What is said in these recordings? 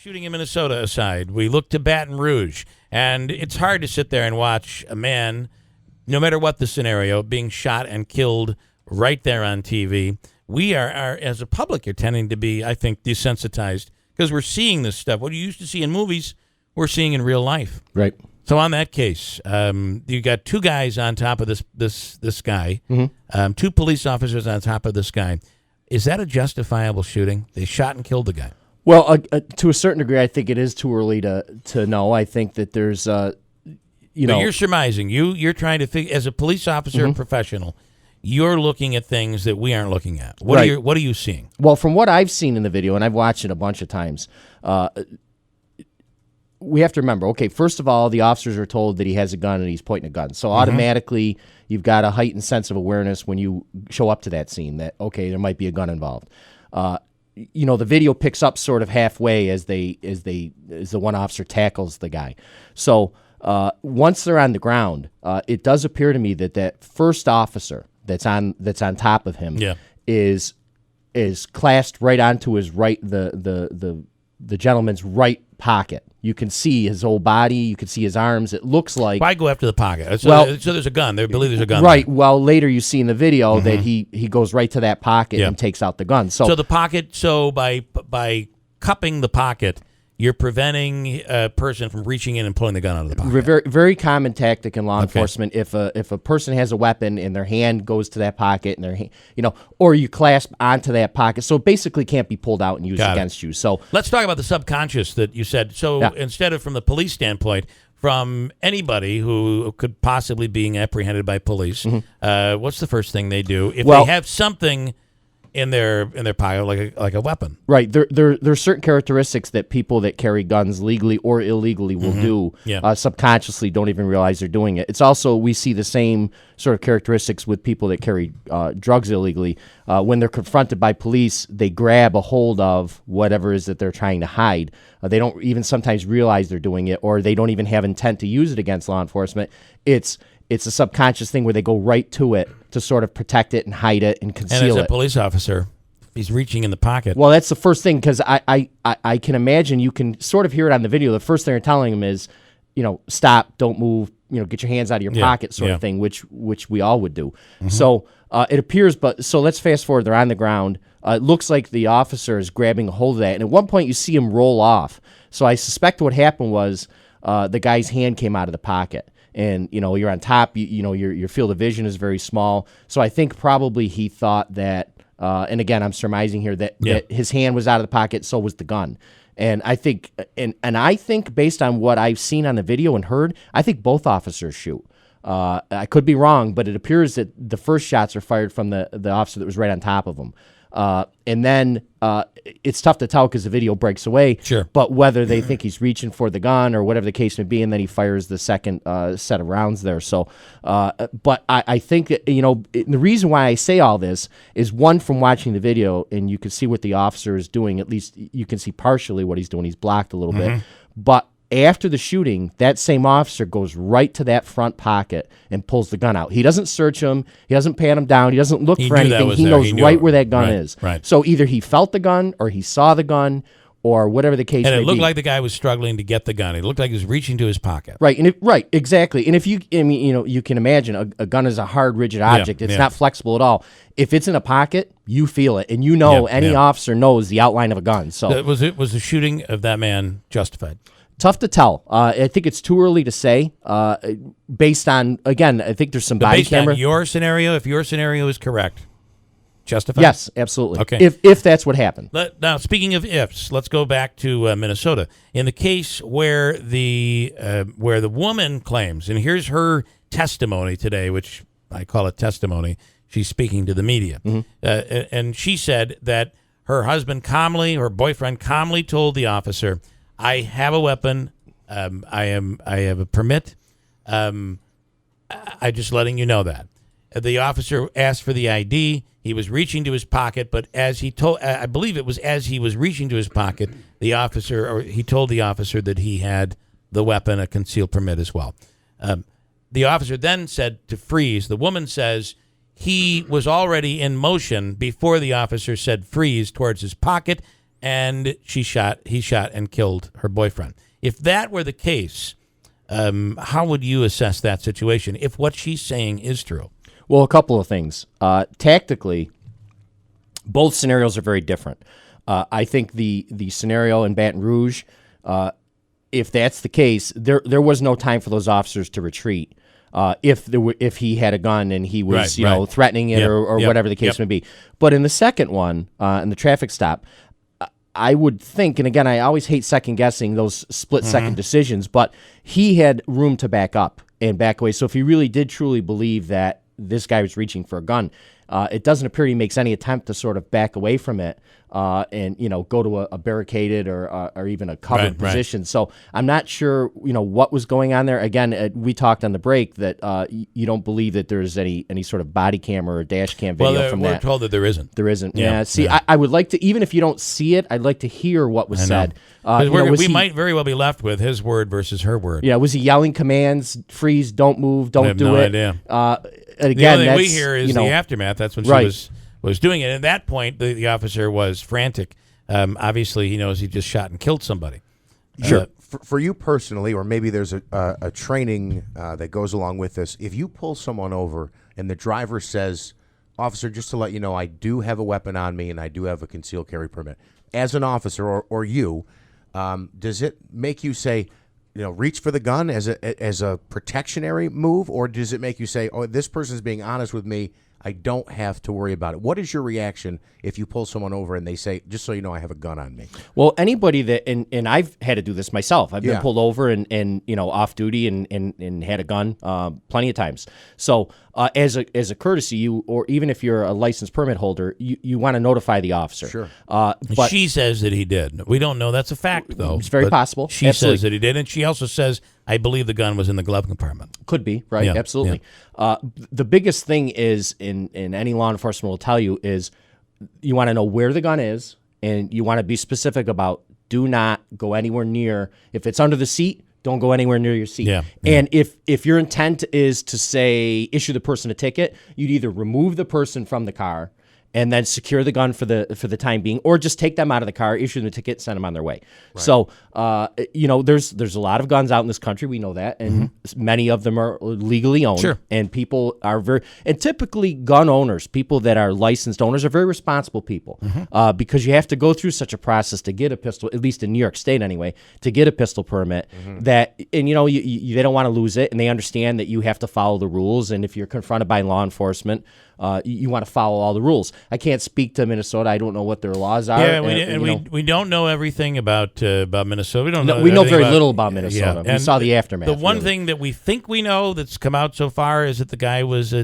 shooting in Minnesota aside, we look to Baton Rouge, and it's hard to sit there and watch a man, no matter what the scenario, being shot and killed right there on TV. We are as a public, are tending to be, I think, desensitized because we're seeing this stuff. What you used to see in movies, we're seeing in real life. Right. So on that case, you got two guys on top of this guy, two police officers on top of this guy. Is that a justifiable shooting? They shot and killed the guy. Well, to a certain degree, I think it is too early to know. I think that there's, But you're surmising. You're trying to figure, as a police officer and professional, you're looking at things that we aren't looking at. What are you seeing? Well, from what I've seen in the video, and I've watched it a bunch of times, we have to remember, okay, first of all, the officers are told that he has a gun and he's pointing a gun. So automatically, you've got a heightened sense of awareness when you show up to that scene that, okay, there might be a gun involved. The video picks up sort of halfway as the one officer tackles the guy. So once they're on the ground, it does appear to me that first officer that's on top of him is clasped right onto his right, the gentleman's right pocket. You can see his whole body. You can see his arms. It looks like... Why go after the pocket? So there's a gun. They believe there's a gun. Right. There. Well, later you see in the video that he goes right to that pocket and takes out the gun. So the pocket... So by cupping the pocket, you're preventing a person from reaching in and pulling the gun out of the pocket. Very, very common tactic in law enforcement. If a person has a weapon and their hand goes to that pocket and or you clasp onto that pocket, so it basically can't be pulled out and used against you. So let's talk about the subconscious that you said. So instead of from the police standpoint, from anybody who could possibly being apprehended by police, what's the first thing they do if they have something in their pocket, like a weapon? Right. There are certain characteristics that people that carry guns legally or illegally will do subconsciously, don't even realize they're doing it. It's also, we see the same sort of characteristics with people that carry drugs illegally. When they're confronted by police, they grab a hold of whatever it is that they're trying to hide. They don't even sometimes realize they're doing it, or they don't even have intent to use it against law enforcement. It's a subconscious thing where they go right to it to sort of protect it and hide it and conceal it. And as a police officer, he's reaching in the pocket. Well, that's the first thing, because I can imagine you can sort of hear it on the video. The first thing they're telling him is, stop, don't move, get your hands out of your pocket sort of thing, which we all would do. So it appears, so let's fast forward. They're on the ground. It looks like the officer is grabbing a hold of that. And at one point you see him roll off. So I suspect what happened was the guy's hand came out of the pocket. And, you're on top, your field of vision is very small. So I think probably he thought that, and again, I'm surmising here, that his hand was out of the pocket, so was the gun. And I think, and I think based on what I've seen on the video and heard, I think both officers shoot. I could be wrong, but it appears that the first shots are fired from the officer that was right on top of him. And then it's tough to tell because the video breaks away. Sure. But whether they think he's reaching for the gun or whatever the case may be, and then he fires the second set of rounds there. So, but I think that, the reason why I say all this is, one, from watching the video, and you can see what the officer is doing. At least you can see partially what he's doing. He's blocked a little bit. But after the shooting, that same officer goes right to that front pocket and pulls the gun out. He doesn't search him. He doesn't pan him down. He doesn't look for anything. He knows right where that gun is. Right. So either he felt the gun or he saw the gun or whatever the case may be. And it looked like the guy was struggling to get the gun. It looked like he was reaching to his pocket. Right. Exactly. And if you can imagine a gun is a hard, rigid object. It's not flexible at all. If it's in a pocket, you feel it, and any officer knows the outline of a gun. So was the shooting of that man justified? Tough to tell. I think it's too early to say. Based on, again, I think there's some body camera. Based on your scenario, if your scenario is correct, justified? Yes, absolutely. Okay. If that's what happened. Now, speaking of ifs, let's go back to Minnesota. In the case where the woman claims, and here's her testimony today, which I call it testimony. She's speaking to the media, and she said that her boyfriend calmly told the officer, "I have a weapon. I have a permit. I'm just letting you know that." The officer asked for the ID. He was reaching to his pocket, but as he told, I believe it was as he was reaching to his pocket, he told the officer that he had the weapon, a concealed permit as well. The officer then said to freeze. The woman says he was already in motion before the officer said freeze towards his pocket, and he shot and killed her boyfriend. If that were the case, how would you assess that situation if what she's saying is true? Well, a couple of things. Tactically, both scenarios are very different. I think the scenario in Baton Rouge, if that's the case, there was no time for those officers to retreat. If he had a gun and he was threatening it or whatever the case may be. But in the second one, in the traffic stop, I would think, and again, I always hate second guessing those split second decisions, but he had room to back up and back away. So if he really did truly believe that this guy was reaching for a gun, it doesn't appear he makes any attempt to sort of back away from it and go to a barricaded or even a covered position. So I'm not sure what was going on there. Again, we talked on the break that you don't believe that there's any sort of body cam or dash cam video from that. We're told that there isn't. There isn't. Yeah. See, I would like to, even if you don't see it, I'd like to hear what was said. We might very well be left with his word versus her word. Yeah. Was he yelling commands? Freeze! Don't move! Don't do it. I have no idea. Again, the only thing we hear is the aftermath. That's when she was doing it. At that point, the officer was frantic. Obviously, he knows he just shot and killed somebody. Sure. For you personally, or maybe there's a training that goes along with this, if you pull someone over and the driver says, "Officer, just to let you know, I do have a weapon on me and I do have a concealed carry permit," as an officer or you, does it make you say, reach for the gun as a protectionary move, or does it make you say, "Oh, this person's being honest with me, I don't have to worry about it"? What is your reaction if you pull someone over and they say, "Just so you know, I have a gun on me"? Well, anybody that and I've had to do this myself. I've been pulled over and off duty and had a gun plenty of times. So as a courtesy, or even if you're a licensed permit holder, you want to notify the officer. Sure. But she says that he did. We don't know. That's a fact, though. It's very possible. She Absolutely. says that he did, and she also says, "I believe the gun was in the glove compartment." Could be, right? Yeah, absolutely. Yeah. The biggest thing is, in any law enforcement will tell you, is you want to know where the gun is, and you want to be specific about do not go anywhere near. If it's under the seat, don't go anywhere near your seat. Yeah. And if your intent is to, say, issue the person a ticket, you'd either remove the person from the car and then secure the gun for the time being, or just take them out of the car, issue them a ticket, send them on their way. Right. So, there's a lot of guns out in this country. We know that, and many of them are legally owned. Sure. And people are and typically gun owners, people that are licensed owners, are very responsible people, because you have to go through such a process to get a pistol, at least in New York State anyway, to get a pistol permit. That, and they don't want to lose it, and they understand that you have to follow the rules. And if you're confronted by law enforcement, you want to follow all the rules. I can't speak to Minnesota. I don't know what their laws are. Yeah, we don't know everything about Minnesota. We know very little about Minnesota. Yeah. We saw the aftermath. The one thing that we think we know that's come out so far is that the guy was a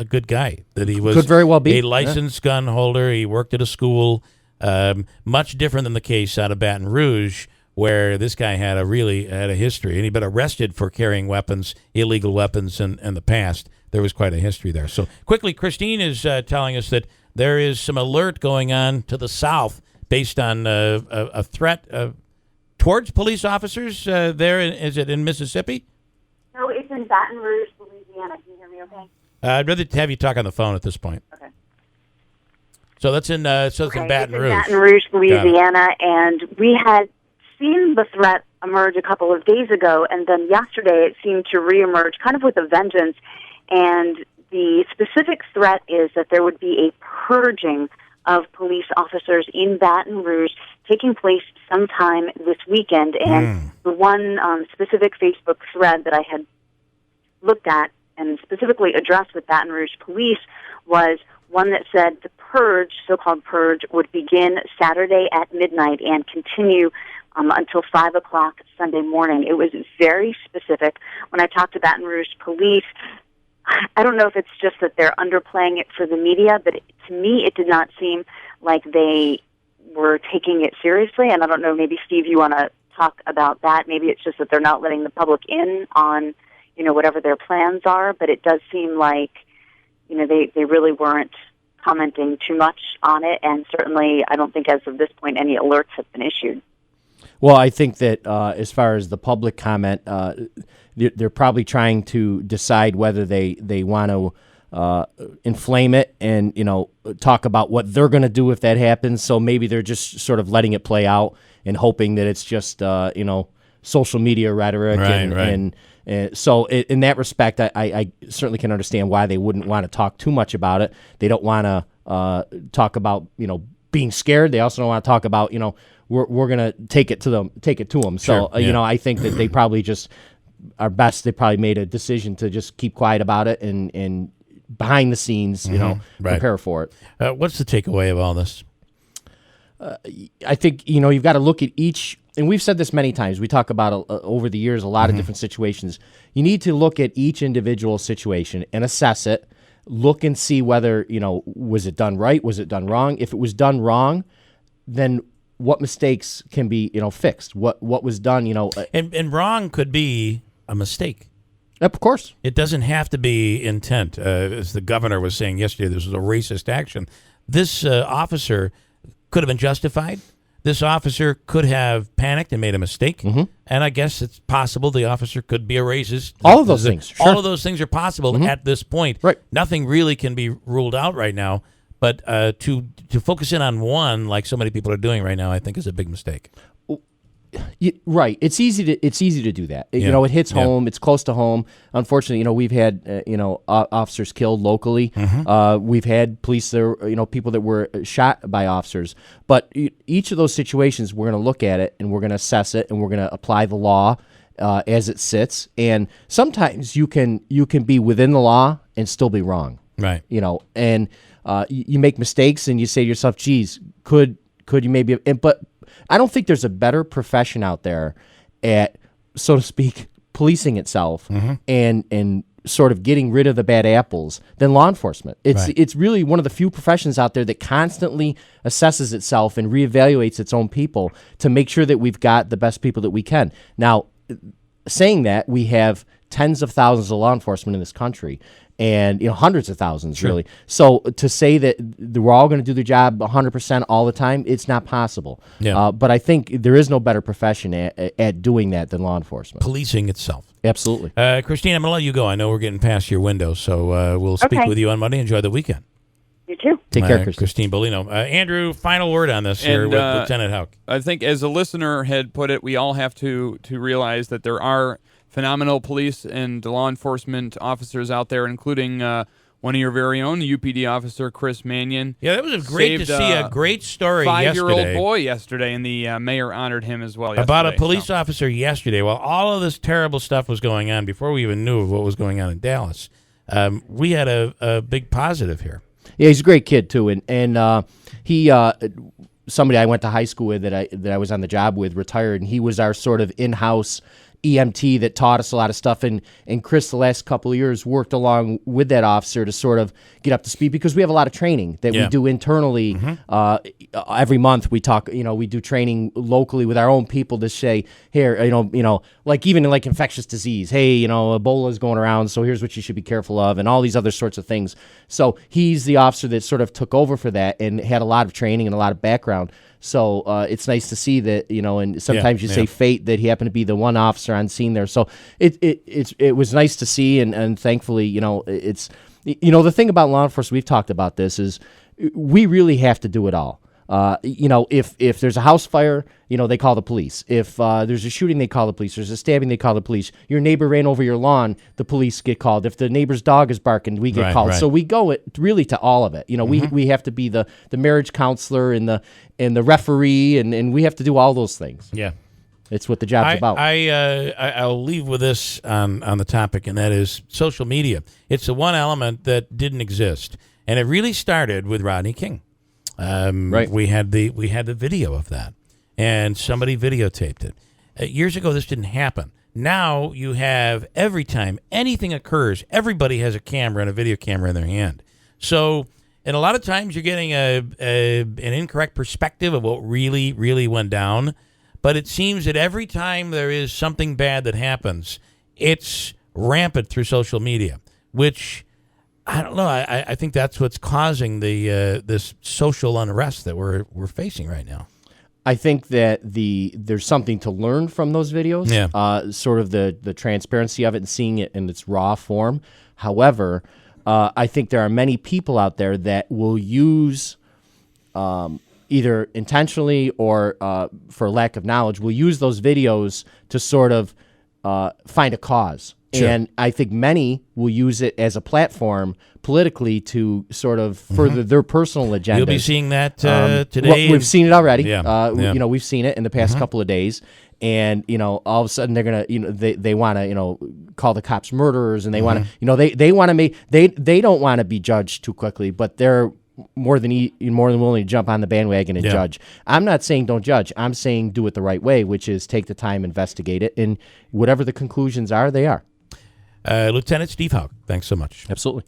good guy. That he was could very well be a licensed gun holder. He worked at a school. Much different than the case out of Baton Rouge, where this guy had a history, and he'd been arrested for carrying weapons, illegal weapons, in the past. There was quite a history there. So quickly, Christine is telling us that there is some alert going on to the south based on a threat towards police officers there. Is it in Mississippi? No, it's in Baton Rouge, Louisiana. Can you hear me okay? I'd rather have you talk on the phone at this point. Okay. So that's in it's in Baton Rouge. Baton Rouge, Louisiana, and we had seen the threat emerge a couple of days ago, and then yesterday it seemed to reemerge kind of with a vengeance. And the specific threat is that there would be a purging of police officers in Baton Rouge taking place sometime this weekend. And the one specific Facebook thread that I had looked at and specifically addressed with Baton Rouge police was one that said the purge, so-called purge, would begin Saturday at midnight and continue until 5 o'clock Sunday morning. It was very specific. When I talked to Baton Rouge police, I don't know if it's just that they're underplaying it for the media, but to me it did not seem like they were taking it seriously. And I don't know, maybe, Steve, you want to talk about that. Maybe it's just that they're not letting the public in on, whatever their plans are. But it does seem like, they really weren't commenting too much on it. And certainly I don't think as of this point any alerts have been issued. Well, I think that as far as the public comment, they're probably trying to decide whether they want to inflame it and talk about what they're going to do if that happens. So maybe they're just sort of letting it play out and hoping that it's just social media rhetoric. And so in that respect, I certainly can understand why they wouldn't want to talk too much about it. They don't want to talk about being scared. They also don't want to talk about we're going to take it to them. So Sure, I think that they probably just are best. They probably made a decision to just keep quiet about it and behind the scenes, prepare for it. What's the takeaway of all this? I think you've got to look at each, and we've said this many times. We talk about over the years a lot of different situations. You need to look at each individual situation and assess it. Look and see whether was it done right, was it done wrong. If it was done wrong, then what mistakes can be fixed. What was done, and wrong could be a mistake. Of course. It doesn't have to be intent. As the governor was saying yesterday, this was a racist action. This officer could have been justified. This officer could have panicked and made a mistake. And I guess it's possible the officer could be a racist. All of those things. All of those things are possible at this point. Right. Nothing really can be ruled out right now. But to focus in on one, like so many people are doing right now, I think is a big mistake. Right. It's easy to do that. It hits home. It's close to home. Unfortunately, we've had officers killed locally. We've had police there, people that were shot by officers. But each of those situations, we're going to look at it and we're going to assess it and we're going to apply the law as it sits. And sometimes you can be within the law and still be wrong. Right. And you make mistakes and you say to yourself, "Geez, could you maybe?" But I don't think there's a better profession out there at, so to speak, policing itself and sort of getting rid of the bad apples than law enforcement. It's really one of the few professions out there that constantly assesses itself and reevaluates its own people to make sure that we've got the best people that we can. Now, saying that, we have tens of thousands of law enforcement in this country. And hundreds of thousands, really. So to say that we're all going to do the job 100% all the time, it's not possible. Yeah. But I think there is no better profession at doing that than law enforcement. Policing itself. Absolutely. Christine, I'm going to let you go. I know we're getting past your window, so we'll speak with you on Monday. Enjoy the weekend. You too. Take care, Christine. Christine Bellino. Andrew, final word on this here with Lieutenant Houck. I think as a listener had put it, we all have to realize that there are phenomenal police and law enforcement officers out there, including one of your very own, UPD officer Chris Mannion. Yeah, that was great to see a great story yesterday. 5-year-old boy yesterday, and the mayor honored him as well yesterday. About a police officer yesterday. While all of this terrible stuff was going on, before we even knew of what was going on in Dallas, we had a big positive here. Yeah, he's a great kid, too. And he somebody I went to high school with that I was on the job with retired, and he was our sort of in-house EMT that taught us a lot of stuff, and Chris the last couple of years worked along with that officer to sort of get up to speed because we have a lot of training that we do internally. Every month we talk, we do training locally with our own people to say, here, like even like infectious disease, hey, Ebola is going around, so here's what you should be careful of, and all these other sorts of things. So he's the officer that sort of took over for that and had a lot of training and a lot of background. So it's nice to see that, and sometimes you say fate that he happened to be the one officer on scene there. So it was nice to see, and thankfully, it's the thing about law enforcement, we've talked about this, is we really have to do it all. If there's a house fire, they call the police. If there's a shooting, they call the police. There's a stabbing, they call the police. Your neighbor ran over your lawn, the police get called. If the neighbor's dog is barking, we get called. Right. So we go really to all of it. We have to be the marriage counselor and the referee, and we have to do all those things. Yeah. It's what the job's about. I'll leave with this on the topic, and that is social media. It's the one element that didn't exist, and it really started with Rodney King. Right. We had the video of that, and somebody videotaped it. Years ago, this didn't happen. Now you have, every time anything occurs, everybody has a camera and a video camera in their hand. So, and a lot of times you're getting an incorrect perspective of what really, really went down. But it seems that every time there is something bad that happens, it's rampant through social media, which I don't know. I think that's what's causing this social unrest that we're facing right now. I think that there's something to learn from those videos. Yeah. Sort of the transparency of it and seeing it in its raw form. However, I think there are many people out there that will use, either intentionally or for lack of knowledge, will use those videos to sort of find a cause. Sure. And I think many will use it as a platform politically to sort of further their personal agenda. You'll be seeing that today. We've seen it already. Yeah. You know, we've seen it in the past couple of days. And, you know, all of a sudden they're going to, you know, they want to, you know, call the cops murderers, and they want to, you know, they want to make, they don't want to be judged too quickly, but they're more than willing to jump on the bandwagon and judge. I'm not saying don't judge. I'm saying do it the right way, which is take the time, investigate it, and whatever the conclusions are, they are. Lieutenant Steve Haug, thanks so much. Absolutely.